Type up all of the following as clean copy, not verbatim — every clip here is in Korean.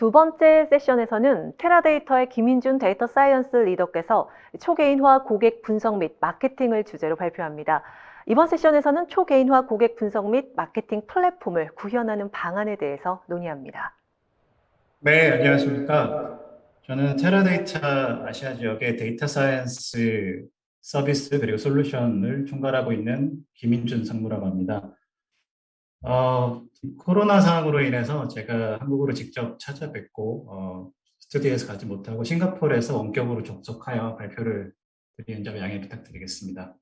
두 번째 세션에서는 테라데이터의 김인준 데이터 사이언스 리더께서 초개인화 고객 분석 및 마케팅을 주제로 발표합니다. 이번 세션에서는 초개인화 고객 분석 및 마케팅 플랫폼을 구현하는 방안에 대해서 논의합니다. 네, 안녕하십니까. 저는 테라데이터 아시아 지역의 데이터 사이언스 서비스 그리고 솔루션을 총괄하고 있는 김인준 상무라고 합니다. 코로나 상황으로 인해서 제가 한국으로 직접 찾아뵙고 스튜디오에서 가지 못하고 싱가포르에서 원격으로 접속하여 발표를 드리는 점 양해 부탁드리겠습니다.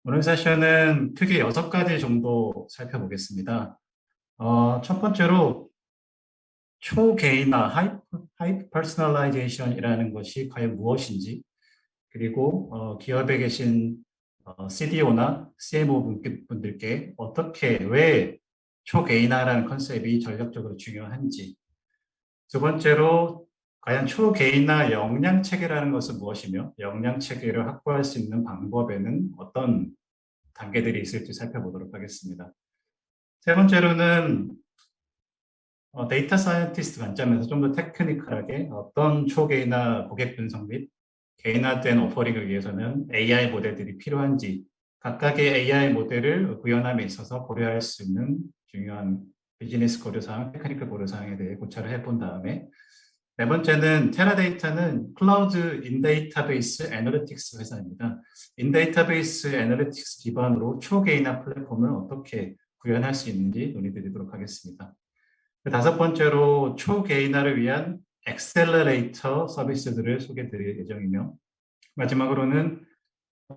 오늘 세션은 크게 6가지 정도 살펴보겠습니다. 첫 번째로 초개인화, 하이퍼 퍼스널라이제이션이라는 것이 과연 무엇인지, 그리고 기업에 계신 CDO나 CMO 분들께 어떻게, 왜 초개인화라는 컨셉이 전략적으로 중요한지, 두 번째로 과연 초개인화 역량 체계라는 것은 무엇이며 역량 체계를 확보할 수 있는 방법에는 어떤 단계들이 있을지 살펴보도록 하겠습니다. 세 번째로는 데이터 사이언티스트 관점에서 좀 더 테크니컬하게 어떤 초개인화 고객 분석 및 개인화된 오퍼링을 위해서는 AI 모델들이 필요한지 각각의 AI 모델을 구현함에 있어서 고려할 수 있는 중요한 비즈니스 고려사항, 테크니컬 고려사항에 대해 고찰을 해본 다음에 네 번째는 테라데이터는 클라우드 인데이터베이스 애널리틱스 회사입니다. 인데이터베이스 애널리틱스 기반으로 초개인화 플랫폼을 어떻게 구현할 수 있는지 논의드리도록 하겠습니다. 다섯 번째로 초개인화를 위한 엑셀러레이터 서비스들을 소개해 드릴 예정이며 마지막으로는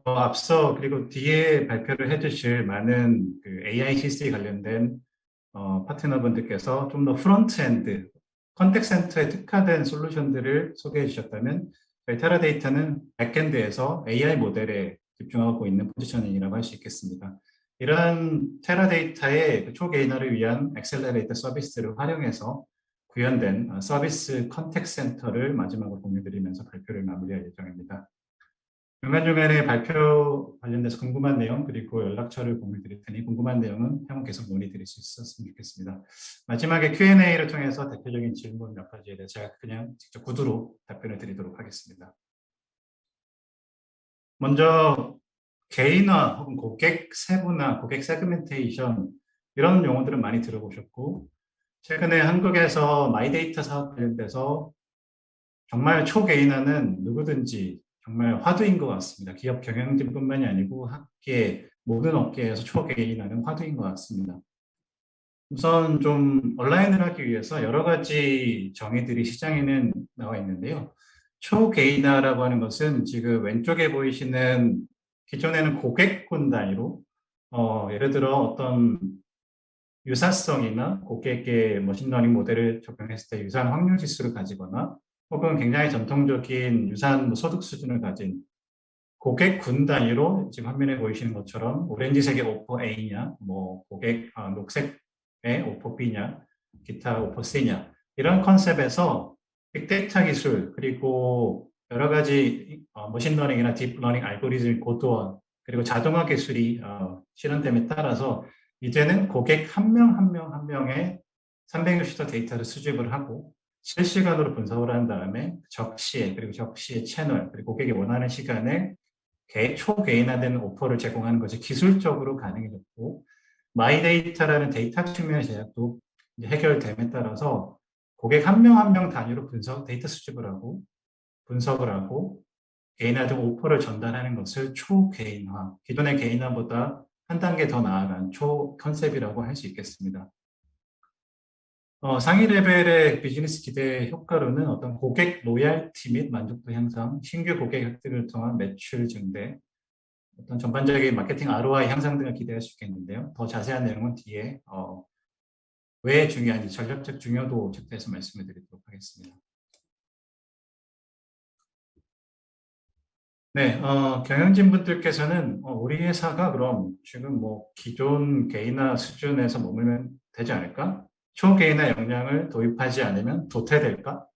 앞서 그리고 뒤에 발표를 해주실 많은 그 AICC 관련된 파트너분들께서 좀 더 프론트엔드, 컨택 센터에 특화된 솔루션들을 소개해 주셨다면 저희 테라데이터는 백엔드에서 AI 모델에 집중하고 있는 포지셔닝이라고 할 수 있겠습니다. 이러한 테라데이터의 초개인화를 위한 엑셀러레이터 서비스를 활용해서 구현된 서비스 컨택 센터를 마지막으로 공유드리면서 발표를 마무리할 예정입니다. 중간중간에 발표 관련돼서 궁금한 내용 그리고 연락처를 공유 드릴 테니 궁금한 내용은 향후 계속 논의 드릴 수 있었으면 좋겠습니다. 마지막에 Q&A를 통해서 대표적인 질문 몇 가지에 대해서 제가 그냥 직접 구두로 답변을 드리도록 하겠습니다. 먼저 개인화 혹은 고객 세분화, 고객 세그멘테이션 이런 용어들은 많이 들어보셨고 최근에 한국에서 마이데이터 사업 관련돼서 정말 초개인화는 누구든지 정말 화두인 것 같습니다. 기업 경영진뿐만이 아니고 학계 모든 업계에서 초개인화는 화두인 것 같습니다. 우선 좀 온라인을 하기 위해서 여러 가지 정의들이 시장에는 나와 있는데요. 초개인화라고 하는 것은 지금 왼쪽에 보이시는 기존에는 고객군 단위로 예를 들어 어떤 유사성이나 고객의 머신러닝 모델을 적용했을 때 유사한 확률 지수를 가지거나 혹은 굉장히 전통적인 유사한 소득 수준을 가진 고객군 단위로 지금 화면에 보이시는 것처럼 오렌지색의 오퍼 A냐, 뭐 고객 녹색의 오퍼 B냐, 기타 오퍼 C냐 이런 컨셉에서 빅데이터 기술 그리고 여러 가지 머신러닝이나 딥러닝 알고리즘 고도화 그리고 자동화 기술이 실현됨에 따라서 이제는 고객 한 명 한 명 한 명의 360도 데이터를 수집을 하고 실시간으로 분석을 한 다음에 적시에 그리고 적시의 채널 그리고 고객이 원하는 시간에 초개인화된 오퍼를 제공하는 것이 기술적으로 가능해졌고 마이데이터라는 데이터 측면의 제약도 이제 해결됨에 따라서 고객 한 명 한 명 단위로 데이터 수집을 하고 분석을 하고 개인화된 오퍼를 전달하는 것을 초개인화, 기존의 개인화보다 한 단계 더 나아간 초 컨셉이라고 할 수 있겠습니다. 상위 레벨의 비즈니스 기대 효과로는 어떤 고객 로얄티 및 만족도 향상, 신규 고객 획득을 통한 매출 증대, 어떤 전반적인 마케팅 ROI 향상 등을 기대할 수 있겠는데요. 더 자세한 내용은 뒤에 왜 중요한지 전략적 중요도 체크해서 말씀을 드리도록 하겠습니다. 네, 경영진 분들께서는 우리 회사가 그럼 지금 뭐 기존 개인화 수준에서 머물면 되지 않을까? 초개인화 역량을 도입하지 않으면 도태될까?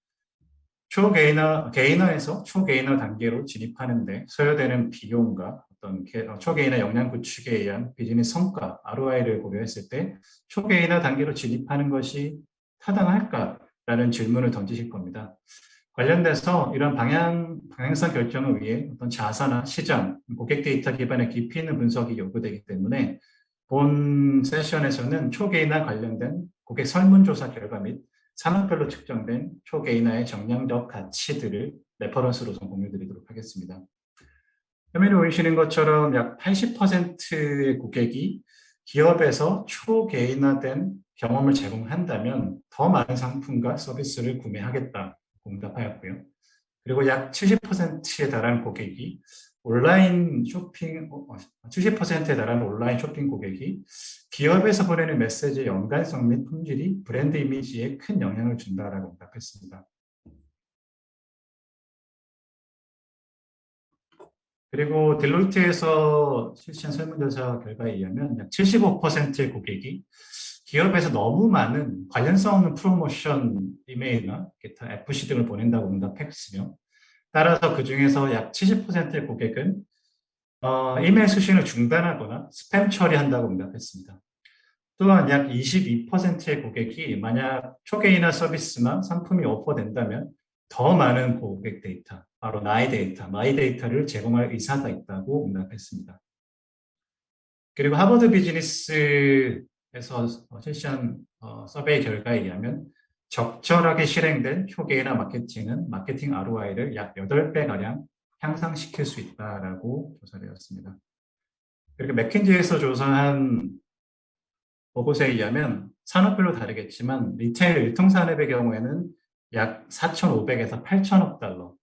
개인화에서 초개인화 단계로 진입하는데 소요되는 비용과 어떤 초개인화 역량 구축에 의한 비즈니스 성과, ROI를 고려했을 때 초개인화 단계로 진입하는 것이 타당할까라는 질문을 던지실 겁니다. 관련돼서 이런 방향성 결정을 위해 어떤 자사나 시장, 고객 데이터 기반의 깊이 있는 분석이 요구되기 때문에 본 세션에서는 초개인화 관련된 고객 설문조사 결과 및 산업별로 측정된 초개인화의 정량적 가치들을 레퍼런스로 공유드리도록 하겠습니다. 화면에 보이시는 것처럼 약 80%의 고객이 기업에서 초개인화된 경험을 제공한다면 더 많은 상품과 서비스를 구매하겠다 응답하였고요. 그리고 약 70%에 달하는 고객이 온라인 쇼핑, 70%에 달하는 온라인 쇼핑 고객이 기업에서 보내는 메시지의 연관성 및 품질이 브랜드 이미지에 큰 영향을 준다라고 응답했습니다. 그리고 딜로이트에서 실시한 설문조사 결과에 의하면 약 75%의 고객이 기업에서 너무 많은 관련성 없는 프로모션 이메일이나 기타 FC 등을 보낸다고 응답했으며 따라서 그 중에서 약 70%의 고객은 이메일 수신을 중단하거나 스팸 처리한다고 응답했습니다. 또한 약 22%의 고객이 만약 초개인화 서비스나 상품이 오퍼된다면 더 많은 고객 데이터, 바로 나의 데이터, 마이 데이터를 제공할 의사가 있다고 응답했습니다. 그리고 하버드 비즈니스에서 실시한 서베이 결과에 의하면 적절하게 실행된 초개인화 마케팅은 마케팅 ROI를 약 8배가량 향상시킬 수 있다라고 조사되었습니다. 그리고 맥킨지에서 조사한 보고서에 의하면 산업별로 다르겠지만 리테일 유통산업의 경우에는 약 4,500에서 8,000억 달러,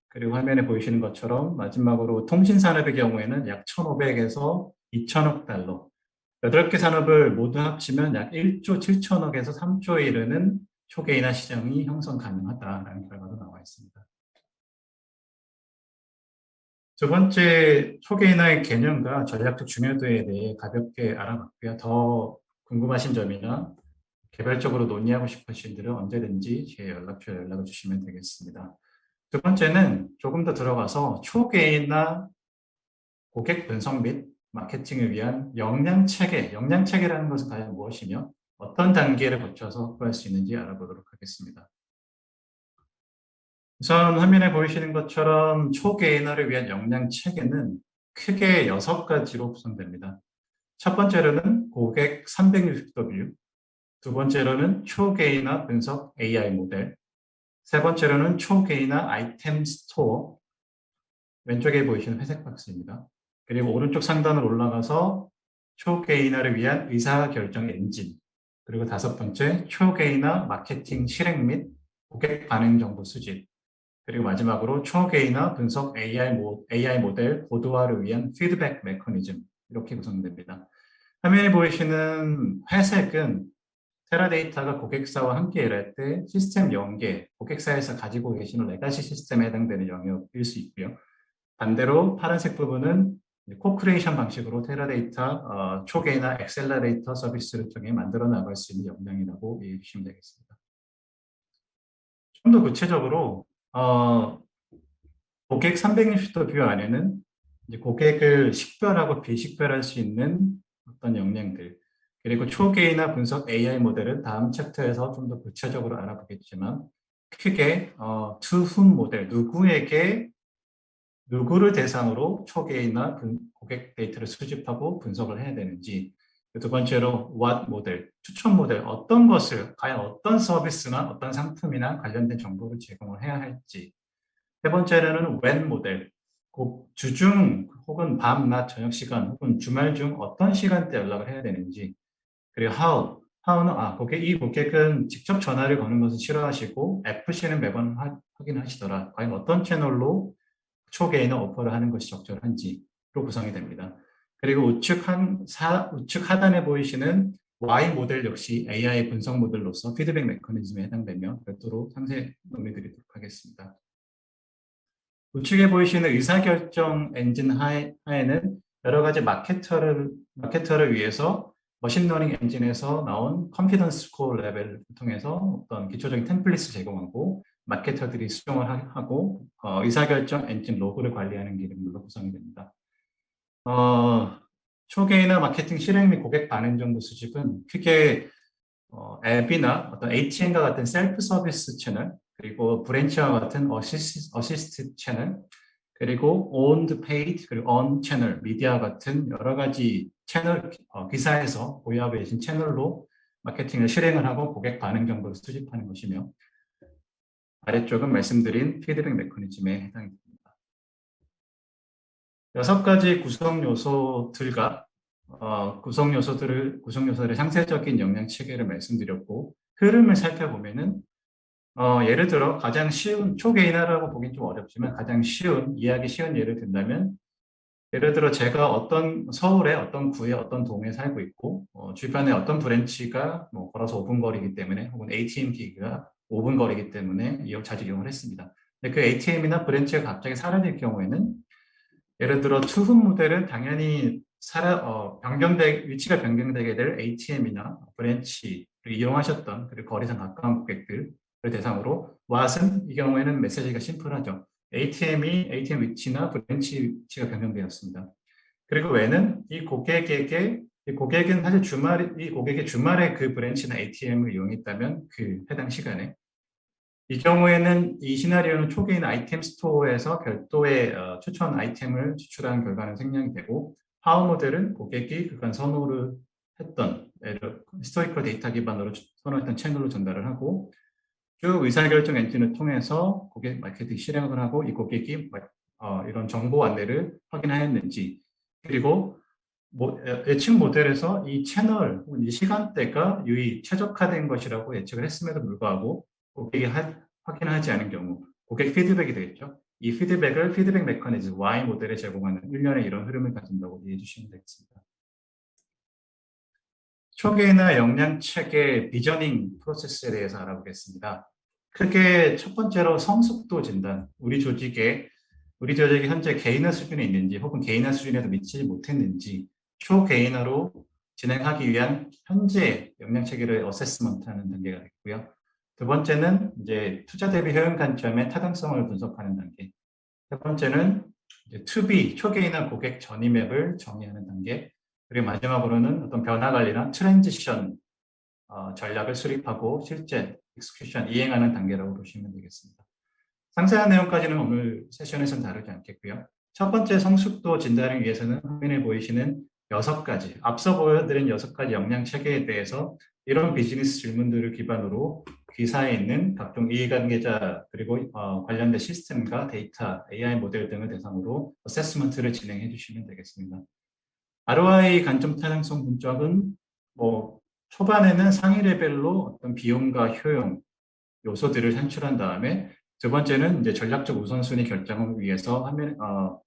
그리고 화면에 보이시는 것처럼 마지막으로 통신산업의 경우에는 약 1,500에서 2,000억 달러, 8개 산업을 모두 합치면 약 1조 7천억에서 3조에 이르는 초개인화 시장이 형성 가능하다라는 결과도 나와 있습니다. 두 번째, 초개인화의 개념과 전략적 중요도에 대해 가볍게 알아봤고요. 더 궁금하신 점이나 개별적으로 논의하고 싶으신 분들은 언제든지 제 연락처에 연락을 주시면 되겠습니다. 두 번째는 조금 더 들어가서 초개인화 고객 분석 및 마케팅을 위한 역량체계라는 것은 과연 무엇이며 어떤 단계를 거쳐서 확보할 수 있는지 알아보도록 하겠습니다. 우선 화면에 보이시는 것처럼 초개인화를 위한 역량체계는 크게 6가지로 구성됩니다. 첫 번째로는 고객 360도 뷰, 두 번째로는 초개인화 분석 AI 모델, 세 번째로는 초개인화 아이템 스토어, 왼쪽에 보이시는 회색 박스입니다. 그리고 오른쪽 상단으로 올라가서 초개인화를 위한 의사결정 엔진, 그리고 다섯 번째 초개인화 마케팅 실행 및 고객 반응 정보 수집, 그리고 마지막으로 초개인화 분석 AI 모델 고도화를 위한 피드백 메커니즘, 이렇게 구성됩니다. 화면에 보이시는 회색은 테라데이터가 고객사와 함께 일할 때 시스템 연계, 고객사에서 가지고 계시는 레가시 시스템에 해당되는 영역일 수 있고요. 반대로 파란색 부분은 코크리에이션 방식으로 테라데이터 초개인화 엑셀러레이터 서비스를 통해 만들어 나갈 수 있는 역량이라고 이해해 주시면 되겠습니다. 좀 더 구체적으로 고객 360도 뷰 안에는 이제 고객을 식별하고 비식별할 수 있는 어떤 역량들, 그리고 초개인화 분석 AI 모델은 다음 챕터에서 좀 더 구체적으로 알아보겠지만 크게 to whom 모델, 누구를 대상으로 초개인화 고객 데이터를 수집하고 분석을 해야 되는지, 두 번째로 what 모델, 추천 모델, 어떤 것을, 과연 어떤 서비스나 어떤 상품이나 관련된 정보를 제공을 해야 할지, 세 번째로는 when 모델, 주중 혹은 밤, 낮, 저녁 시간 혹은 주말 중 어떤 시간대 연락을 해야 되는지, 그리고 how는 이 고객은 직접 전화를 거는 것을 싫어하시고 FC는 매번 확인하시더라. 과연 어떤 채널로 초개인화 오퍼를 하는 것이 적절한지로 구성이 됩니다. 그리고 우측 하단에 보이시는 Y 모델 역시 AI 분석 모델로서 피드백 메커니즘에 해당되며 별도로 상세 논의드리도록 하겠습니다. 우측에 보이시는 의사결정 엔진 하에는 여러 가지 마케터를 위해서 머신러닝 엔진에서 나온 컨피던스 스코어 레벨을 통해서 어떤 기초적인 템플릿을 제공하고 마케터들이 수정을 하고 의사결정 엔진 로그를 관리하는 기능들로 구성이 됩니다. 초개인화 마케팅 실행 및 고객 반응 정보 수집은 크게 앱이나 어떤 ATM과 같은 셀프 서비스 채널, 그리고 브랜치와 같은 어시스트 채널, 그리고 owned, paid, 그리고 on 채널, 미디어 같은 여러 가지 채널, 기사에서 보유하고 계신 채널로 마케팅을 실행을 하고 고객 반응 정보를 수집하는 것이며, 아래쪽은 말씀드린 피드백 메커니즘에 해당이 됩니다. 6가지 구성 요소들과 구성 요소들의 상세적인 역량 체계를 말씀드렸고, 흐름을 살펴보면은 예를 들어 가장 쉬운 초개인화라고 보긴 좀 어렵지만 가장 쉬운 이해하기 쉬운 예를 든다면, 예를 들어 제가 어떤 서울의 어떤 구에 어떤 동에 살고 있고 주변에 어떤 브랜치가 뭐 걸어서 5분 거리이기 때문에, 혹은 ATM 기기가 5분 거리이기 때문에 자주 이용을 했습니다. 근데 그 ATM이나 브랜치가 갑자기 사라질 경우에는, 예를 들어 투훈 모델은 당연히 위치가 변경되게 될 ATM이나 브랜치를 이용하셨던, 그리고 거리상 가까운 고객들을 대상으로, 왓은 이 경우에는 메시지가 심플하죠. ATM 위치나 브랜치 위치가 변경되었습니다. 그리고 왜는 이 고객은 사실 이 고객이 주말에 그 브랜치나 ATM을 이용했다면 그 해당 시간에, 이 경우에는 이 시나리오는 초기인 아이템 스토어에서 별도의 추천 아이템을 추출하는 결과는 생략이 되고, 파워 모델은 고객이 그간 선호를 했던 히스토리컬 데이터 기반으로 선호했던 채널로 전달을 하고, 쭉 의사결정 엔진을 통해서 고객 마케팅 실행을 하고, 이 고객이 이런 정보 안내를 확인하였는지, 그리고 예측 모델에서 이 채널, 이 시간대가 유의 최적화된 것이라고 예측을 했음에도 불구하고 고객이 확인하지 않은 경우 고객 피드백이 되겠죠. 이 피드백을 피드백 메커니즘 Y 모델에 제공하는 일련의 이런 흐름을 가진다고 이해해 주시면 되겠습니다. 초계나 역량 체계 비저닝 프로세스에 대해서 알아보겠습니다. 크게 첫 번째로 성숙도 진단, 우리 조직이 현재 개인화 수준에 있는지, 혹은 개인화 수준에도 미치지 못했는지 초개인화로 진행하기 위한 현재 역량 체계를 어세스먼트하는 단계가 있고요. 두 번째는 이제 투자 대비 효용 관점의 타당성을 분석하는 단계. 세 번째는 이제 To B 초개인화 고객 전입 맵을 정의하는 단계. 그리고 마지막으로는 어떤 변화 관리나 트랜지션 전략을 수립하고 실제 익스큐션 이행하는 단계라고 보시면 되겠습니다. 상세한 내용까지는 오늘 세션에서는 다루지 않겠고요. 첫 번째 성숙도 진단을 위해서는 화면에 보이시는 6가지, 앞서 보여드린 6가지 역량 체계에 대해서 이런 비즈니스 질문들을 기반으로 기사에 있는 각종 이해관계자, 그리고 관련된 시스템과 데이터, AI 모델 등을 대상으로 어세스먼트를 진행해 주시면 되겠습니다. ROI 관점 타당성 분석은 초반에는 상위 레벨로 어떤 비용과 효용 요소들을 산출한 다음에, 두 번째는 이제 전략적 우선순위 결정을 위해서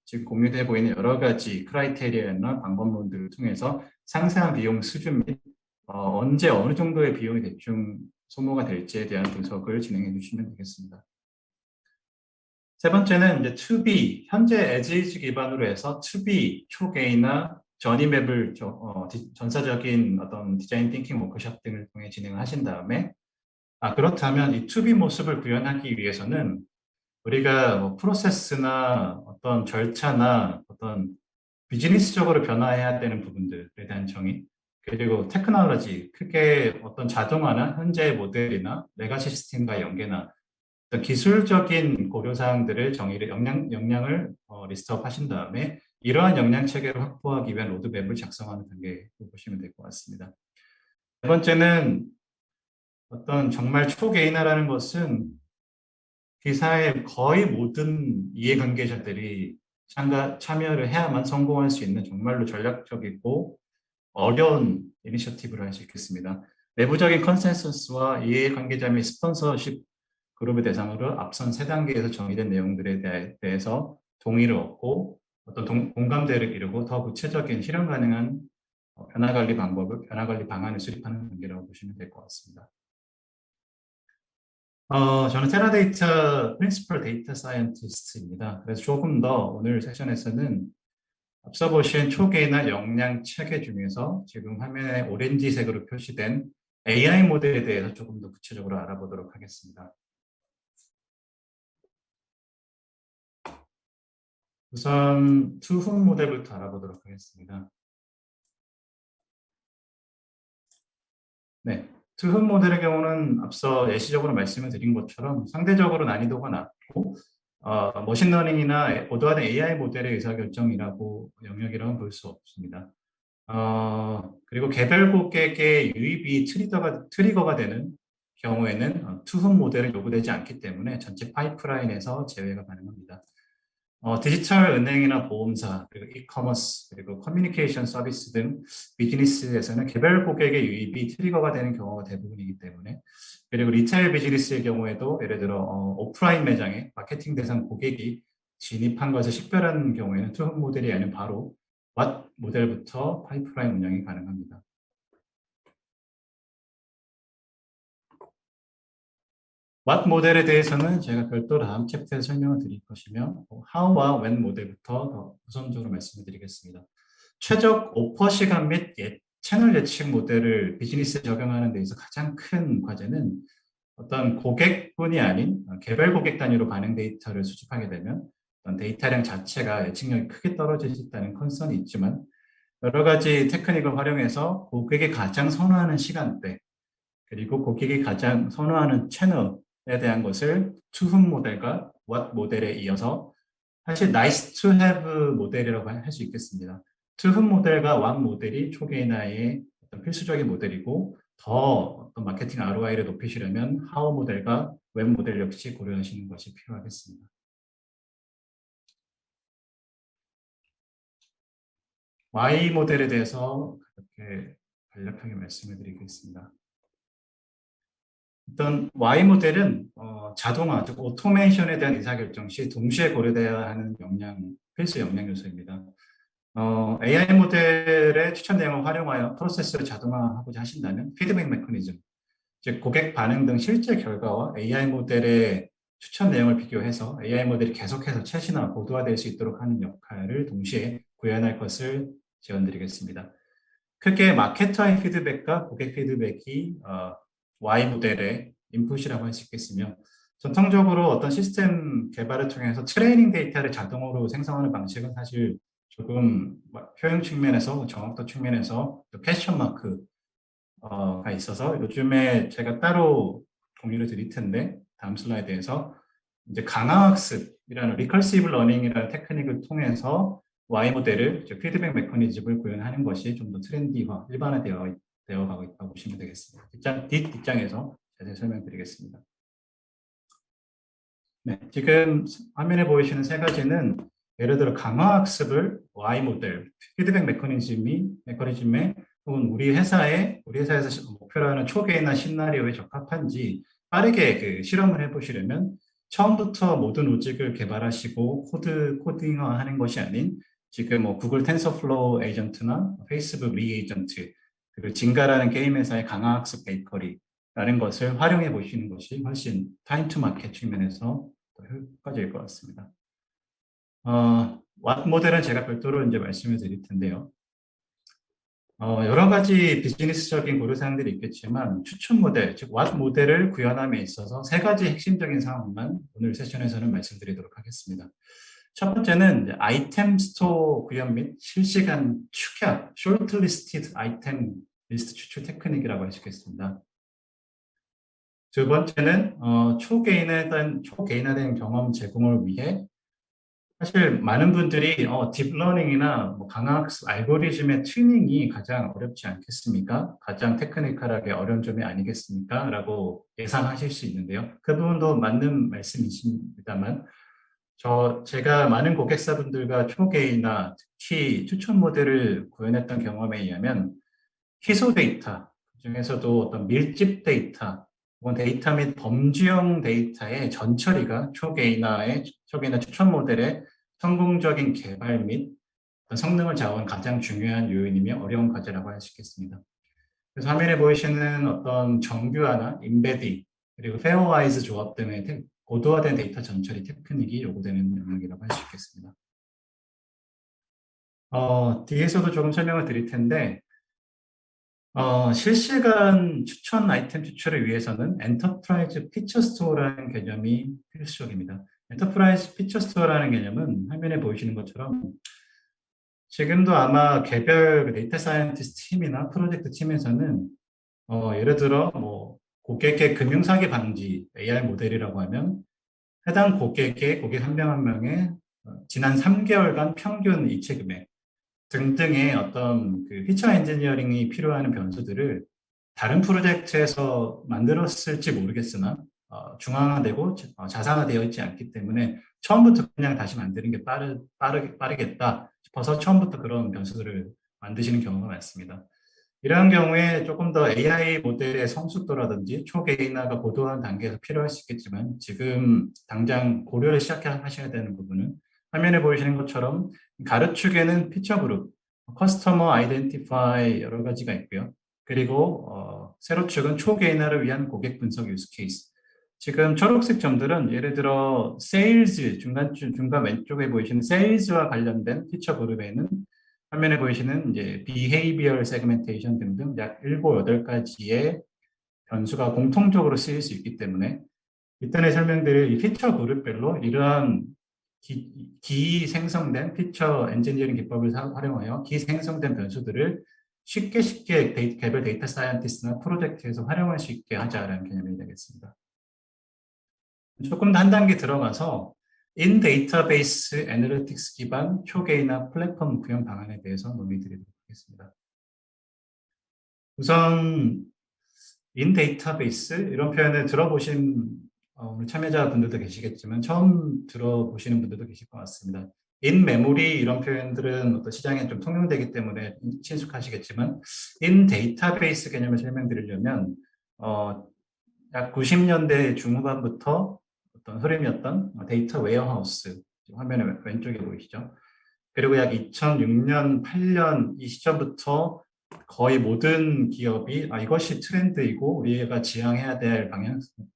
지금 공유되어 보이는 여러 가지 크라이테리아나 방법론들을 통해서 상세한 비용 수준 및 언제 어느 정도의 비용이 대충 소모가 될지에 대한 분석을 진행해 주시면 되겠습니다. 세 번째는 이제 To B, 현재 as is 기반으로 해서 To B 초계이나 전이맵을 전사적인 어떤 디자인 띵킹 워크숍 등을 통해 진행을 하신 다음에, 그렇다면 이 To B 모습을 구현하기 위해서는 우리가 프로세스나 어떤 절차나 어떤 비즈니스적으로 변화해야 되는 부분들에 대한 정의, 그리고 테크놀로지, 크게 어떤 자동화나 현재의 모델이나 레가시 시스템과의 연계나 어떤 기술적인 고려사항들을 역량을 리스트업 하신 다음에 이러한 역량 체계를 확보하기 위한 로드맵을 작성하는 단계로 보시면 될 것 같습니다. 네 번째는 어떤 정말 초개인화라는 것은 기사의 거의 모든 이해관계자들이 참여를 해야만 성공할 수 있는 정말로 전략적이고 어려운 이니셔티브를 할 수 있겠습니다. 내부적인 컨센서스와 이해관계자 및 스폰서십 그룹을 대상으로 앞선 3단계에서 정의된 내용들에 대해서 동의를 얻고 어떤 공감대를 이루고 더 구체적인 실현 가능한 변화관리 방안을 수립하는 단계라고 보시면 될 것 같습니다. 저는 테라데이터 프린시플 데이터 사이언티스트입니다. 그래서 조금 더 오늘 세션에서는 앞서 보신 초계나 역량 체계 중에서 지금 화면에 오렌지색으로 표시된 AI 모델에 대해서 조금 더 구체적으로 알아보도록 하겠습니다. 우선 투훈 모델부터 알아보도록 하겠습니다. 네, 투흠 모델의 경우는 앞서 예시적으로 말씀을 드린 것처럼 상대적으로 난이도가 낮고 머신러닝이나 고도화된 AI 모델의 의사결정이라고 영역이라고 볼 수 없습니다. 그리고 개별 고객의 유입이 트리거가 되는 경우에는 투흠 모델은 요구되지 않기 때문에 전체 파이프라인에서 제외가 가능합니다. 디지털 은행이나 보험사, 그리고 이커머스, 그리고 커뮤니케이션 서비스 등 비즈니스에서는 개별 고객의 유입이 트리거가 되는 경우가 대부분이기 때문에, 그리고 리테일 비즈니스의 경우에도 예를 들어 오프라인 매장에 마케팅 대상 고객이 진입한 것을 식별하는 경우에는 투흠 모델이 아니면 바로 왓 모델부터 파이프라인 운영이 가능합니다. 왓 모델에 대해서는 제가 별도로 다음 챕터에서 설명을 드릴 것이며 how와 when 모델부터 더 우선적으로 말씀을 드리겠습니다. 최적 오퍼 시간 및 채널 예측 모델을 비즈니스에 적용하는 데 있어 가장 큰 과제는 어떤 고객뿐이 아닌 개별 고객 단위로 반응 데이터를 수집하게 되면 어떤 데이터량 자체가 예측력이 크게 떨어질 수 있다는 컨선이 있지만 여러 가지 테크닉을 활용해서 고객이 가장 선호하는 시간대 그리고 고객이 가장 선호하는 채널에 대한 것을 투흠 모델과 what 모델에 이어서 사실 nice to have 모델이라고 할 수 있겠습니다. 투흠 모델과 what 모델이 초개인화의 어떤 필수적인 모델이고 더 어떤 마케팅 ROI를 높이시려면 how 모델과 when 모델 역시 고려하시는 것이 필요하겠습니다. Y 모델에 대해서 이렇게 간략하게 말씀을 드리겠습니다. 일단 Y 모델은 자동화, 즉 오토메이션에 대한 의사결정 시 동시에 고려돼야 하는 필수 역량 요소입니다. AI 모델의 추천 내용을 활용하여 프로세스를 자동화하고자 하신다면 피드백 메커니즘, 즉 고객 반응 등 실제 결과와 AI 모델의 추천 내용을 비교해서 AI 모델이 계속해서 최신화, 고도화될 수 있도록 하는 역할을 동시에 구현할 것을 제언드리겠습니다. 크게 마케터의 피드백과 고객 피드백이 Y 모델의 인풋이라고 할 수 있겠으며 전통적으로 어떤 시스템 개발을 통해서 트레이닝 데이터를 자동으로 생성하는 방식은 사실 조금 효용 측면에서 정확도 측면에서 퀘스천 마크가 있어서 요즘에 제가 따로 공유를 드릴 텐데 다음 슬라이드에서 이제 강화학습이라는 리커시브 러닝이라는 테크닉을 통해서 Y 모델을 피드백 메커니즘을 구현하는 것이 좀 더 트렌디화, 일반화되어 가고 있다고 보시면 되겠습니다. 뒷입장에서 자세히 설명드리겠습니다. 네, 지금 화면에 보이시는 세 가지는 예를 들어 강화학습을 Y 모델, 피드백 메커니즘에 혹은 우리 회사에서 목표로 하는 초개인화 시나리오에 적합한지 빠르게 그 실험을 해보시려면 처음부터 모든 로직을 개발하시고 코딩화하는 것이 아닌 지금 구글 텐서플로우 에이전트나 페이스북 리에이전트 그리고 진가라는 게임 회사의 강화학습 베이커리라는 것을 활용해 보시는 것이 훨씬 타임 투 마켓 측면에서 더 효과적일 것 같습니다. 왓 모델은 제가 별도로 이제 말씀을 드릴 텐데요. 여러 가지 비즈니스적인 고려사항들이 있겠지만 추천 모델, 즉 왓 모델을 구현함에 있어서 세 가지 핵심적인 사항만 오늘 세션에서는 말씀드리도록 하겠습니다. 첫 번째는 아이템 스토어 구현 및 실시간 축약, shortlisted 아이템 리스트 추출 테크닉이라고 할 수 있겠습니다. 두 번째는 초개인화된 경험 제공을 위해 사실 많은 분들이 딥러닝이나 강화학습 알고리즘의 튜닝이 가장 어렵지 않겠습니까? 가장 테크니컬하게 어려운 점이 아니겠습니까? 라고 예상하실 수 있는데요. 그 부분도 맞는 말씀이십니다만 제가 많은 고객사분들과 초개인화, 특히 추천 모델을 구현했던 경험에 의하면 희소 데이터 중에서도 어떤 밀집 데이터 혹은 데이터 및 범주형 데이터의 전처리가 초개인화 추천 모델의 성공적인 개발 및 성능을 좌우한 가장 중요한 요인이며 어려운 과제라고 할 수 있겠습니다. 그래서 화면에 보이시는 어떤 정규화나 인베디 그리고 페어와이즈 조합 등의 고도화된 데이터 전처리 테크닉이 요구되는 영역이라고 할 수 있겠습니다. 뒤에서도 조금 설명을 드릴 텐데 실시간 추천 아이템 추출을 위해서는 엔터프라이즈 피처 스토어라는 개념이 필수적입니다. 엔터프라이즈 피처 스토어라는 개념은 화면에 보이시는 것처럼 지금도 아마 개별 데이터 사이언티스트 팀이나 프로젝트 팀에서는 예를 들어 뭐 고객의 금융사기 방지 AI 모델이라고 하면 해당 고객의 고객 한 명 한 명의 지난 3개월간 평균 이체 금액 등등의 어떤 그 피처 엔지니어링이 필요한 변수들을 다른 프로젝트에서 만들었을지 모르겠으나 중앙화되고 자상화되어 있지 않기 때문에 처음부터 그냥 다시 만드는 게 빠르겠다 싶어서 처음부터 그런 변수들을 만드시는 경우가 많습니다. 이러한 경우에 조금 더 AI 모델의 성숙도라든지 초개인화가 고도한 단계에서 필요할 수 있겠지만 지금 당장 고려를 시작하셔야 되는 부분은 화면에 보이시는 것처럼 가르축에는 피처 그룹, 커스터머 아이덴티파이 여러 가지가 있고요. 그리고 세로축은 초개인화를 위한 고객 분석 유스 케이스. 지금 초록색 점들은 예를 들어 세일즈 중간 왼쪽에 보이시는 세일즈와 관련된 피처 그룹에는 화면에 보이시는 이제 behavioral segmentation 등등 약 7, 8가지의 변수가 공통적으로 쓰일 수 있기 때문에 이전에 설명드릴 이 피처 그룹별로 이러한 생성된 피처 엔지니어링 기법을 활용하여 생성된 변수들을 쉽게 개별 데이터 사이언티스트나 프로젝트에서 활용할 수 있게 하자라는 개념이 되겠습니다. 조금 더 한 단계 들어가서 인 데이터베이스 애널리틱스 기반 초개인화 플랫폼 구현 방안에 대해서 논의 드리도록 하겠습니다. 우선 인 데이터베이스 이런 표현을 들어보신 오늘 참여자분들도 계시겠지만 처음 들어보시는 분들도 계실 것 같습니다. 인 메모리 이런 표현들은 어떤 시장에 좀 통용되기 때문에 친숙하시겠지만 인 데이터베이스 개념을 설명드리려면 약 90년대 중후반부터 어떤 흐름이었던 데이터 웨어하우스 화면에 왼쪽에 보이시죠? 그리고 약 2006년, 8년 이 시점부터 거의 모든 기업이 이것이 트렌드이고 우리가 지향해야 될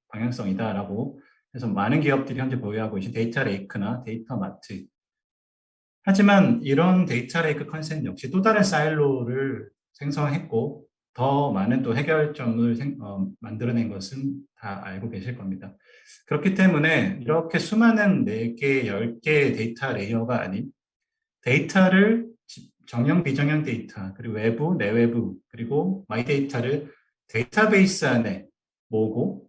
방향성이다라고 해서 많은 기업들이 현재 보유하고 있는 데이터 레이크나 데이터 마트. 하지만 이런 데이터 레이크 컨셉 역시 또 다른 사일로를 생성했고 더 많은 또 해결점을 만들어낸 것은 다 알고 계실 겁니다. 그렇기 때문에 이렇게 수많은 4개, 10개의 데이터 레이어가 아닌 데이터를 정형, 비정형 데이터, 그리고 외부, 내외부, 그리고 마이 데이터를 데이터베이스 안에 모으고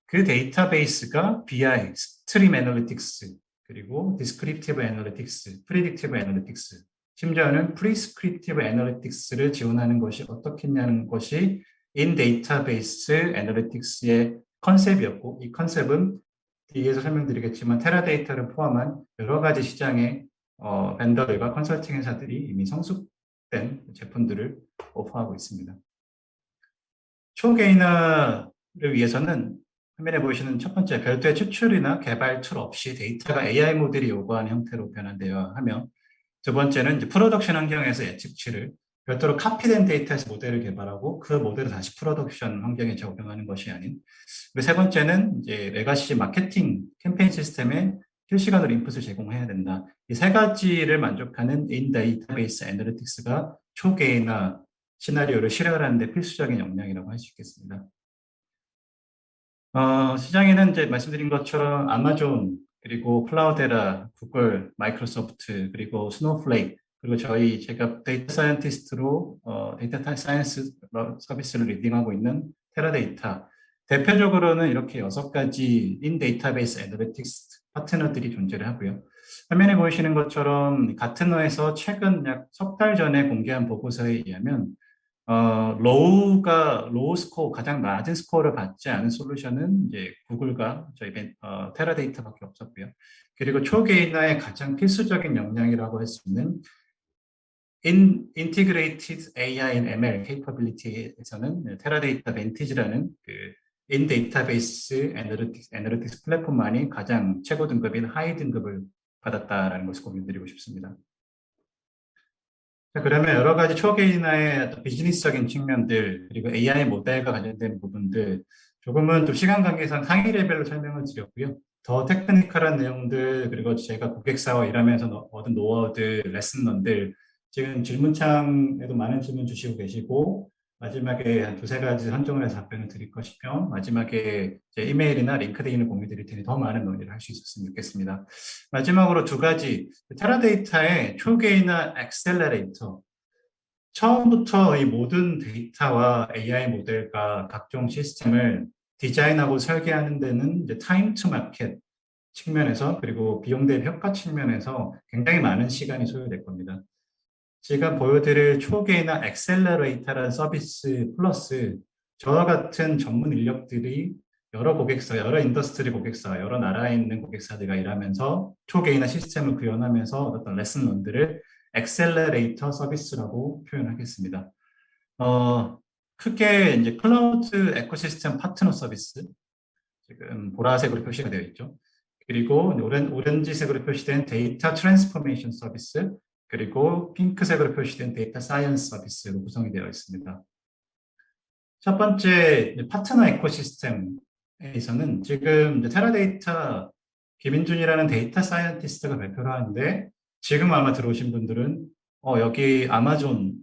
그 데이터베이스가 BI, 스트림 애널리틱스, 그리고 디스크립티브 애널리틱스, 프리딕티브 애널리틱스, 심지어는 프리스크립티브 애널리틱스를 지원하는 것이 어떻겠냐는 것이 인 데이터베이스 애널리틱스의 컨셉이었고 이 컨셉은 뒤에서 설명드리겠지만 테라데이터를 포함한 여러 가지 시장의 벤더들과 컨설팅 회사들이 이미 성숙된 제품들을 오퍼하고 있습니다. 초개인화를 위해서는 화면에 보이시는 첫 번째 별도의 추출이나 개발 툴 없이 데이터가 AI 모델이 요구하는 형태로 변환되어야 하며 두 번째는 이제 프로덕션 환경에서 예측치를 별도로 카피된 데이터에서 모델을 개발하고 그 모델을 다시 프로덕션 환경에 적용하는 것이 아닌 그리고 세 번째는 이제 레가시 마케팅 캠페인 시스템에 실시간으로 인풋을 제공해야 된다. 이 세 가지를 만족하는 인 데이터베이스 애널리틱스가 초개인화 시나리오를 실현하는 데 필수적인 역량이라고 할 수 있겠습니다. 시장에는 이제 말씀드린 것처럼 아마존, 그리고 클라우데라, 구글, 마이크로소프트, 그리고 스노우플레이크, 그리고 제가 데이터 사이언티스트로 데이터 사이언스 서비스를 리딩하고 있는 테라데이터. 대표적으로는 이렇게 6가지 인 데이터베이스 애널리틱스 파트너들이 존재를 하고요. 화면에 보이시는 것처럼 같은 회에서 최근 약 석 달 전에 공개한 보고서에 의하면 로우 스코어, 가장 낮은 스코어를 받지 않은 솔루션은 이제 구글과 저희 테라데이터밖에 없었고요. 그리고 초개인화의 가장 필수적인 역량이라고 할 수 있는 Integrated AI and ML capability에서는 테라데이터 벤티지라는 인 데이터베이스 애널리틱스 플랫폼만이 가장 최고 등급인 하이 등급을 받았다라는 것을 공유드리고 싶습니다. 자, 그러면 여러 가지 초개인화의 비즈니스적인 측면들, 그리고 AI 모델과 관련된 부분들, 조금은 좀 시간 관계상 상위 레벨로 설명을 드렸고요. 더 테크니컬한 내용들, 그리고 제가 고객사와 일하면서 얻은 노하우들, 레슨런들, 지금 질문창에도 많은 질문 주시고 계시고, 마지막에 한 두세 가지 선정을 해서 답변을 드릴 것이며, 마지막에 제 이메일이나 링크드인을 공유 드릴 테니 더 많은 논의를 할 수 있었으면 좋겠습니다. 마지막으로 2가지, 테라데이터의 초개인화 엑셀러레이터, 처음부터 이 모든 데이터와 AI 모델과 각종 시스템을 디자인하고 설계하는 데는 이제 타임 투 마켓 측면에서 그리고 비용 대비 효과 측면에서 굉장히 많은 시간이 소요될 겁니다. 제가 보여드릴 초계나 엑셀러레이터라는 서비스 플러스 저와 같은 전문 인력들이 여러 고객사, 여러 인더스트리 고객사, 여러 나라에 있는 고객사들과 일하면서 초계나 시스템을 구현하면서 어떤 레슨런들을 엑셀러레이터 서비스라고 표현하겠습니다. 어, 크게 이제 클라우드 에코시스템 파트너 서비스, 지금 보라색으로 표시가 되어 있죠. 그리고 오렌지색으로 표시된 데이터 트랜스포메이션 서비스, 그리고 핑크색으로 표시된 데이터 사이언스 서비스로 구성이 되어 있습니다. 첫 번째 파트너 에코시스템에서는 지금 테라데이터 김인준이라는 데이터 사이언티스트가 발표를 하는데 지금 아마 들어오신 분들은 여기 아마존,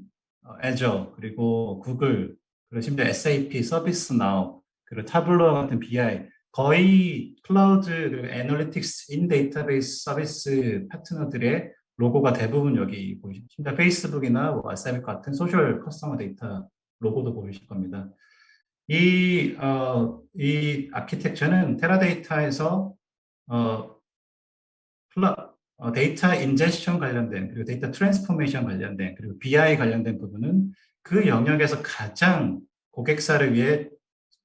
애저, 그리고 구글, 그리고 심지어 SAP, 서비스나우, 그리고 타블로 같은 BI 거의 클라우드 그리고 애널리틱스 인 데이터베이스 서비스 파트너들의 로고가 대부분 여기 보이시죠. 심지어 페이스북이나 왓츠앱 같은 소셜 커스터머 데이터 로고도 보이실 겁니다. 이 아키텍처는 테라데이터에서 어, 데이터 인제션 관련된 그리고 데이터 트랜스포메이션 관련된 그리고 BI 관련된 부분은 그 영역에서 가장 고객사를 위해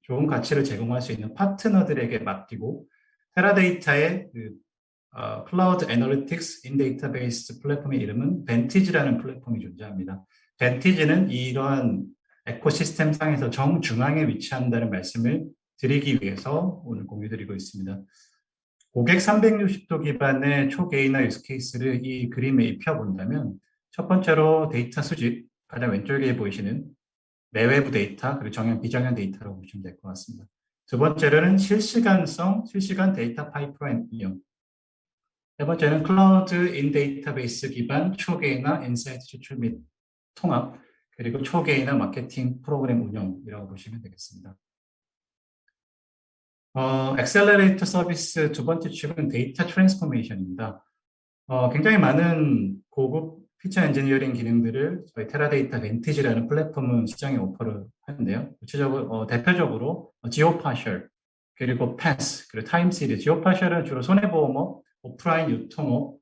좋은 가치를 제공할 수 있는 파트너들에게 맡기고 테라데이터의 클라우드 애널리틱스 인 데이터베이스 플랫폼의 이름은 벤티지라는 플랫폼이 존재합니다. 벤티지는 이러한 에코시스템 상에서 정중앙에 위치한다는 말씀을 드리기 위해서 오늘 공유드리고 있습니다. 고객 360도 기반의 초개인화 유스케이스를 이 그림에 입혀본다면 첫 번째로 데이터 수집, 가장 왼쪽에 보이시는 내외부 데이터, 그리고 정형, 비정형 데이터라고 보시면 될 것 같습니다. 두 번째로는 실시간 데이터 파이프라인 이용. 세 번째는 클라우드 인 데이터베이스 기반 초개인화 인사이트 추출 및 통합, 그리고 초개인화 마케팅 프로그램 운영이라고 보시면 되겠습니다. 엑셀러레이터 서비스 두 번째 축은 데이터 트랜스포메이션입니다. 굉장히 많은 고급 피처 엔지니어링 기능들을 저희 테라데이터 벤티지라는 플랫폼은 시장에 오퍼를 하는데요. 구체적으로, 대표적으로 지오파셜, 그리고 패스, 그리고 타임 시리즈. 지오파셜은 주로 손해보험업, 오프라인 유통업,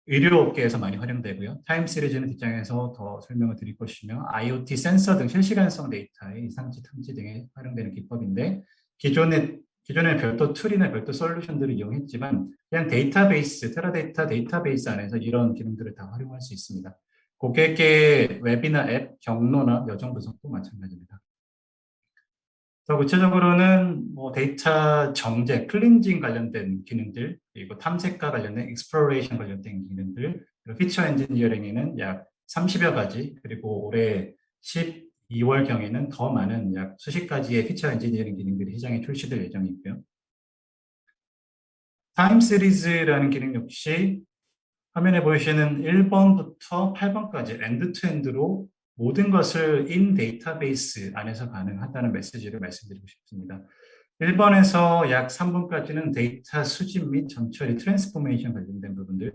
의료업계에서 많이 활용되고요. 타임 시리즈는 뒷장에서 더 설명을 드릴 것이며 IoT 센서 등 실시간성 데이터의 이상치 탐지 등에 활용되는 기법인데 기존에 별도 툴이나 별도 솔루션들을 이용했지만 그냥 데이터베이스, 테라데이터 데이터베이스 안에서 이런 기능들을 다 활용할 수 있습니다. 고객의 웹이나 앱, 경로나 여정 분석도 마찬가지입니다. 더 구체적으로는 데이터 정제, 클린징 관련된 기능들, 그리고 탐색과 관련된 익스플로레이션 관련된 기능들, 그리고 피처 엔지니어링에는 약 30여 가지, 그리고 올해 12월경에는 더 많은 약 수십 가지의 피처 엔지니어링 기능들이 시장에 출시될 예정이고요. 타임 시리즈라는 기능 역시 화면에 보이시는 1번부터 8번까지 엔드-투-엔드로 모든 것을 인 데이터베이스 안에서 가능하다는 메시지를 말씀드리고 싶습니다. 1번에서 약 3번까지는 데이터 수집 및 점처리 트랜스포메이션 관련된 부분들,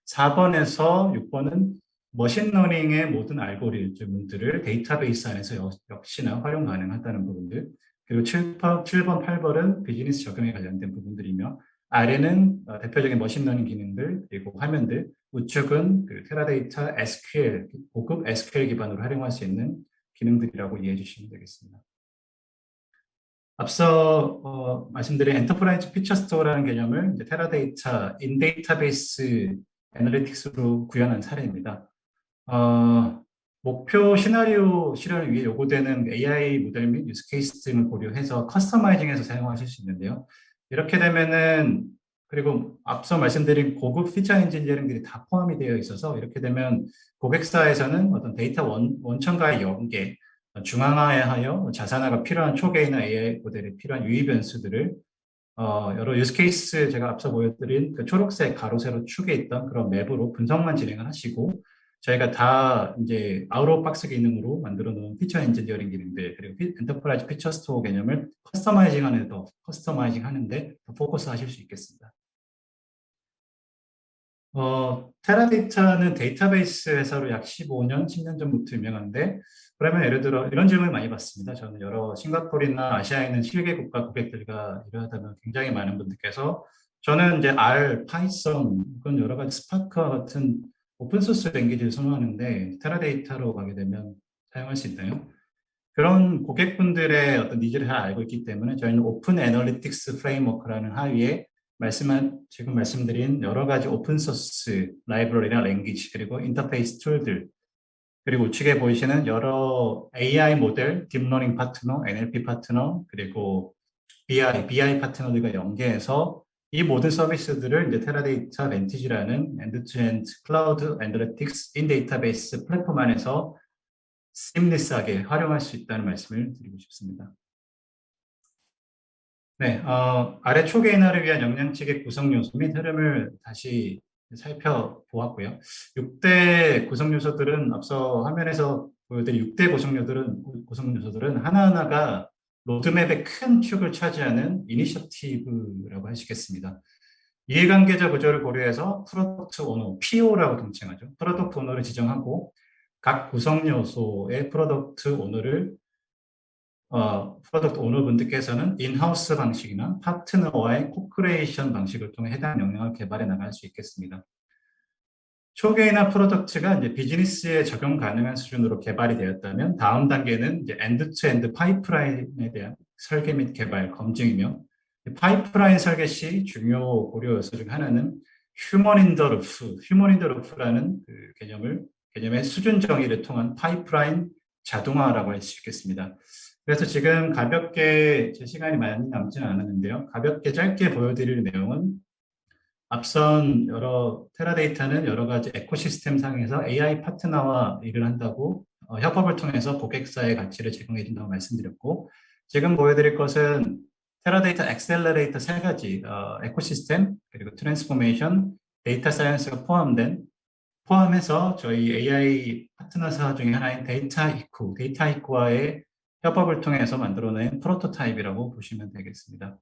4번에서 6번은 머신러닝의 모든 알고리즘들을 데이터베이스 안에서 역시나 활용 가능하다는 부분들, 그리고 7번, 8번은 비즈니스 적용에 관련된 부분들이며 아래는 대표적인 머신러닝 기능들, 그리고 화면들, 우측은 그 테라데이터 SQL, 고급 SQL 기반으로 활용할 수 있는 기능들이라고 이해해 주시면 되겠습니다. 앞서 말씀드린 엔터프라이즈 피처 스토어라는 개념을 이제 테라데이터 인 데이터베이스 애널리틱스로 구현한 사례입니다. 목표 시나리오 실현을 위해 요구되는 AI 모델 및 유스 케이스 등을 고려해서 커스터마이징해서 사용하실 수 있는데요. 이렇게 되면은 그리고 앞서 말씀드린 고급 피처 엔지니어링들이 다 포함이 되어 있어서 이렇게 되면 고객사에서는 어떤 데이터 원천과의 연계, 중앙화하여 자산화가 필요한 초개인화 AI 모델이 필요한 유의 변수들을 여러 유스 케이스 제가 앞서 보여드린 그 초록색 가로 세로 축에 있던 그런 맵으로 분석만 진행을 하시고 저희가 다 이제 아웃 오브 박스 기능으로 만들어 놓은 피처 엔지니어링 기능들 그리고 엔터프라이즈 피처 스토어 개념을 커스터마이징 하는데 더 포커스 하실 수 있겠습니다. 테라데이터는 데이터베이스 회사로 약 15년, 10년 전부터 유명한데, 그러면 예를 들어 이런 질문을 많이 받습니다. 저는 여러 싱가포르나 아시아에 있는 7개 국가 고객들과 일하다 보면 굉장히 많은 분들께서 저는 이제 R, 파이썬, 혹은 여러 가지 스파크와 같은 오픈소스 랭귀지를 선호하는데 테라데이터로 가게 되면 사용할 수 있나요? 그런 고객분들의 어떤 니즈를 잘 알고 있기 때문에 저희는 오픈 애널리틱스 프레임워크라는 하위에 지금 말씀드린 여러 가지 오픈소스 라이브러리나 랭귀지 그리고 인터페이스 툴들 그리고 우측에 보이시는 여러 AI 모델, 딥러닝 파트너, NLP 파트너 그리고 BI 파트너들과 연계해서 이 모든 서비스들을 이제 테라데이터 렌티지라는 엔드-투-엔드 클라우드 애널리틱스 인 데이터베이스 플랫폼 안에서 심리스하게 활용할 수 있다는 말씀을 드리고 싶습니다. 네, 아래 초개인화를 위한 역량체계 구성 요소 및 흐름을 다시 살펴보았고요. 6대 구성 요소들은 앞서 화면에서 보여드린 6대 구성 요소들은 하나하나가 로드맵의 큰 축을 차지하는 이니셔티브라고 할 수 있겠습니다. 이해관계자 구조를 고려해서 프로덕트 오너, PO라고 통칭하죠. 프로덕트 오너를 지정하고 각 구성 요소의 프로덕트 오너분들께서는 인하우스 방식이나 파트너와의 코크리에이션 방식을 통해 해당 역량을 개발해 나갈 수 있겠습니다. 초계이나 프로덕트가 이제 비즈니스에 적용 가능한 수준으로 개발이 되었다면 다음 단계는 이제 엔드-투-엔드 파이프라인에 대한 설계 및 개발, 검증이며 파이프라인 설계 시 중요 고려 요소 중 하나는 휴먼 인더 루프라는 그 개념의 수준 정의를 통한 파이프라인 자동화라고 할 수 있겠습니다. 그래서 지금 가볍게 제 시간이 많이 남지는 않았는데요. 가볍게 짧게 보여드릴 내용은 앞선 테라데이터는 여러 가지 에코시스템 상에서 AI 파트너와 일을 한다고 협업을 통해서 고객사의 가치를 제공해 준다고 말씀드렸고 지금 보여드릴 것은 테라데이터 엑셀러레이터 세 가지 에코시스템 그리고 트랜스포메이션 데이터 사이언스가 포함해서 저희 AI 파트너사 중에 하나인 데이터 이코와의 협업을 통해서 만들어낸 프로토타입이라고 보시면 되겠습니다.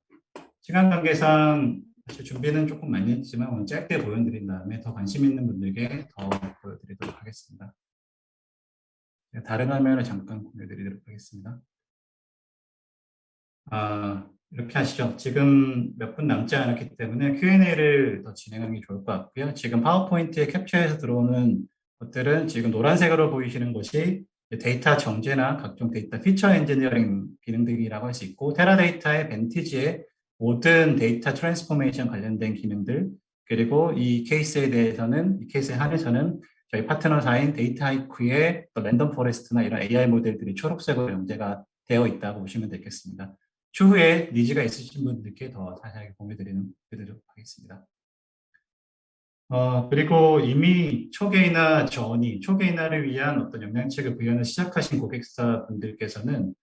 시간 관계상 사실 준비는 조금 많이 했지만 오늘 짧게 보여드린 다음에 더 관심 있는 분들께 더 보여드리도록 하겠습니다. 다른 화면을 잠깐 보여드리도록 하겠습니다. 이렇게 하시죠. 지금 몇 분 남지 않았기 때문에 Q&A를 더 진행하는 게 좋을 것 같고요. 지금 파워포인트에 캡처해서 들어오는 것들은 지금 노란색으로 보이시는 것이 데이터 정제나 각종 데이터 피처 엔지니어링 기능들이라고 할 수 있고 테라데이터의 벤티지의 모든 데이터 트랜스포메이션 관련된 기능들 그리고 이 케이스에 한해서는 저희 파트너사인 데이터하이쿠의 랜덤 포레스트나 이런 AI 모델들이 초록색으로 연재가 되어 있다고 보시면 되겠습니다. 추후에 니즈가 있으신 분들께 더 자세하게 공유드리도록 하겠습니다. 그리고 이미 초개인화를 위한 어떤 역량책을 구현을 시작하신 고객사 분들께서는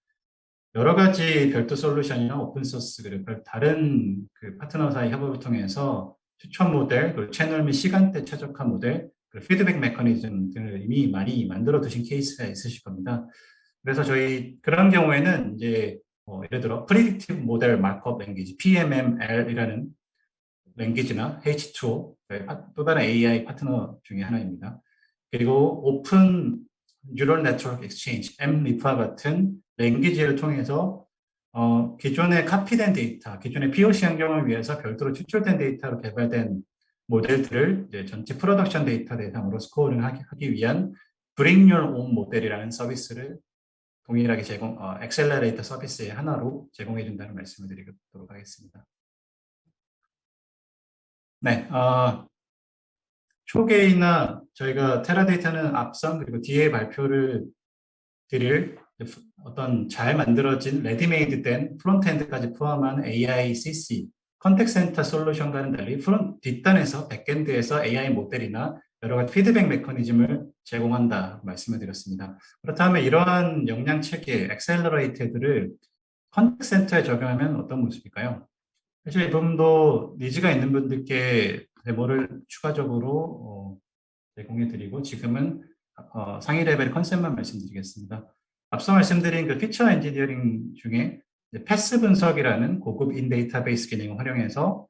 여러 가지 별도 솔루션이나 오픈소스 그리고 다른 그 파트너사의 협업을 통해서 추천 모델, 그리고 채널 및 시간대 최적화 모델, 그리고 피드백 메커니즘 등을 이미 많이 만들어 두신 케이스가 있으실 겁니다. 그래서 저희 그런 경우에는 이제 예를 들어 Predictive Model Markup Language (PMML이라는) 랭귀지나 H2O 또 다른 AI 파트너 중에 하나입니다. 그리고 오픈 뉴럴 네트워크 익스체인지 (MLIP와) 같은 랭귀지를 통해서 기존의 카피된 데이터, 기존의 POC 환경을 위해서 별도로 추출된 데이터로 개발된 모델들을 이제 전체 프로덕션 데이터 대상으로 스코어링 하기 위한 Bring Your Own 모델이라는 서비스를 동일하게 엑셀러레이터 서비스의 하나로 제공해 준다는 말씀을 드리도록 하겠습니다. 네, 초계이나 저희가 테라데이터는 앞선 그리고 뒤에 발표를 드릴 어떤 잘 만들어진 레디메이드 된 프론트엔드까지 포함한 AICC 컨택 센터 솔루션과는 달리 뒷단에서 백엔드에서 AI 모델이나 여러 가지 피드백 메커니즘을 제공한다 말씀을 드렸습니다. 그렇다면 이러한 역량 체계 엑셀러레이터들을 컨택 센터에 적용하면 어떤 모습일까요? 사실 이 부분도 니즈가 있는 분들께 데모를 추가적으로 제공해 드리고 지금은 상위 레벨 컨셉만 말씀드리겠습니다. 앞서 말씀드린 그 피처 엔지니어링 중에 패스 분석이라는 고급 인 데이터베이스 기능을 활용해서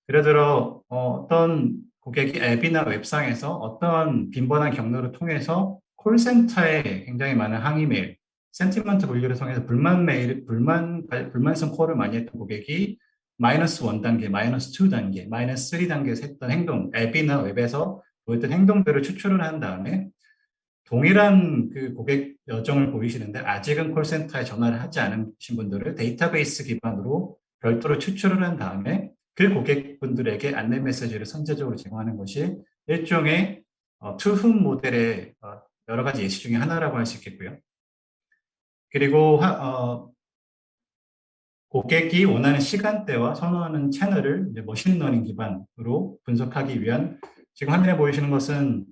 예를 들어 어떤 고객이 앱이나 웹상에서 어떤 빈번한 경로를 통해서 콜센터에 굉장히 많은 항의 메일, 센티먼트 분류를 통해서 불만성 콜을 많이 했던 고객이 마이너스 1단계, 마이너스 2단계, 마이너스 3단계에서 했던 행동, 앱이나 웹에서 보였던 행동들을 추출을 한 다음에 동일한 그 고객 여정을 보이시는데 아직은 콜센터에 전화를 하지 않으신 분들을 데이터베이스 기반으로 별도로 추출을 한 다음에 그 고객분들에게 안내 메시지를 선제적으로 제공하는 것이 일종의 투흠 모델의 여러 가지 예시 중에 하나라고 할 수 있겠고요. 그리고 고객이 원하는 시간대와 선호하는 채널을 이제 머신러닝 기반으로 분석하기 위한 지금 화면에 보이시는 것은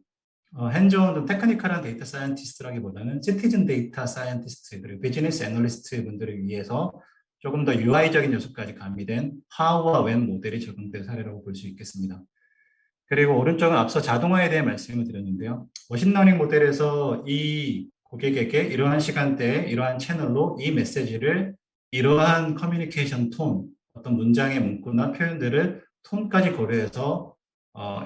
핸즈온 좀 테크니컬한 데이터 사이언티스트라기보다는 시티즌 데이터 사이언티스트 그리고 비즈니스 애널리스트 분들을 위해서 조금 더 UI적인 요소까지 가미된 How와 When 모델이 적용된 사례라고 볼 수 있겠습니다. 그리고 오른쪽은 앞서 자동화에 대해 말씀을 드렸는데요. 머신러닝 모델에서 이 고객에게 이러한 시간대에 이러한 채널로 이 메시지를 이러한 커뮤니케이션 톤, 어떤 문장의 문구나 표현들을 톤까지 고려해서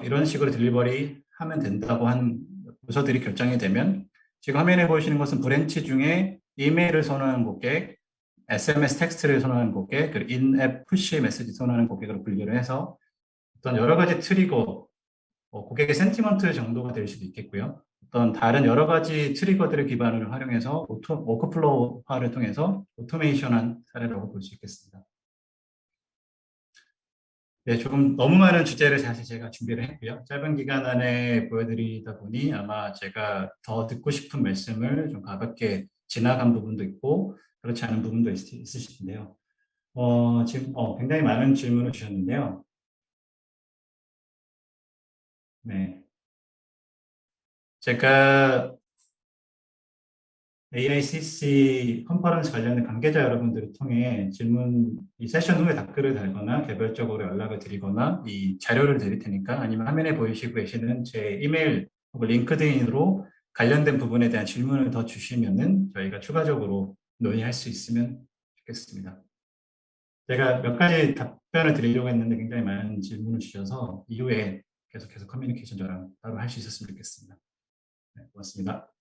이런 식으로 딜리버리 하면 된다고 한 부서들이 결정이 되면 지금 화면에 보이시는 것은 브랜치 중에 이메일을 선호하는 고객, SMS 텍스트를 선호하는 고객, 그리고 인앱 푸시 메시지 선호하는 고객으로 분류를 해서 어떤 여러 가지 트리거, 고객의 센티먼트 정도가 될 수도 있겠고요. 어떤 다른 여러 가지 트리거들을 기반으로 활용해서 워크플로우화를 통해서 오토메이션한 사례라고 볼 수 있겠습니다. 네, 조금 너무 많은 주제를 사실 제가 준비를 했고요. 짧은 기간 안에 보여드리다 보니 아마 제가 더 듣고 싶은 말씀을 좀 가볍게 지나간 부분도 있고 그렇지 않은 부분도 있으실 텐데요. 지금 굉장히 많은 질문을 주셨는데요. 네, 제가 AICC 컨퍼런스 관련된 관계자 여러분들을 통해 이 세션 후에 댓글을 달거나 개별적으로 연락을 드리거나 이 자료를 드릴 테니까 아니면 화면에 보이시고 계시는 제 이메일 혹은 링크드인으로 관련된 부분에 대한 질문을 더 주시면은 저희가 추가적으로 논의할 수 있으면 좋겠습니다. 제가 몇 가지 답변을 드리려고 했는데 굉장히 많은 질문을 주셔서 이후에 계속해서 커뮤니케이션 저랑 따로 할 수 있었으면 좋겠습니다. 네, 고맙습니다.